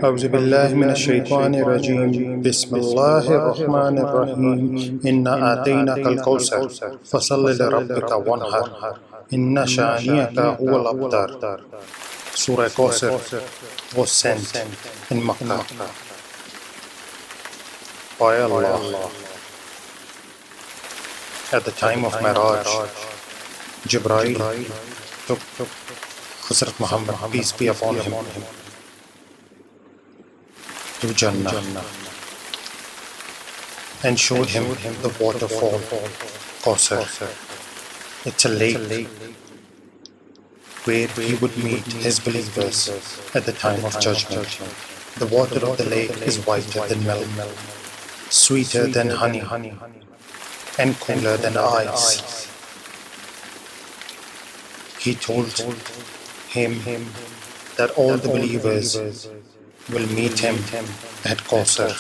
أعوذ بالله من الشيطان الرجيم بسم الله الرحمن الرحيم إنا آتيناك الكوثر فصل لربك وانحر إن شانئك هو الأبتر. Surah Kausar was sent in Makkah by Allah. At the time of Miraj, Jibreel took Hazrat Muhammad, peace be upon him, to Jannah and showed him the waterfall, Kausar. It's a lake where he would meet his believers at the time of judgment. The water of the lake is whiter than milk, sweeter than honey, and cooler than ice. He told him that all the believers will meet him at Kausar.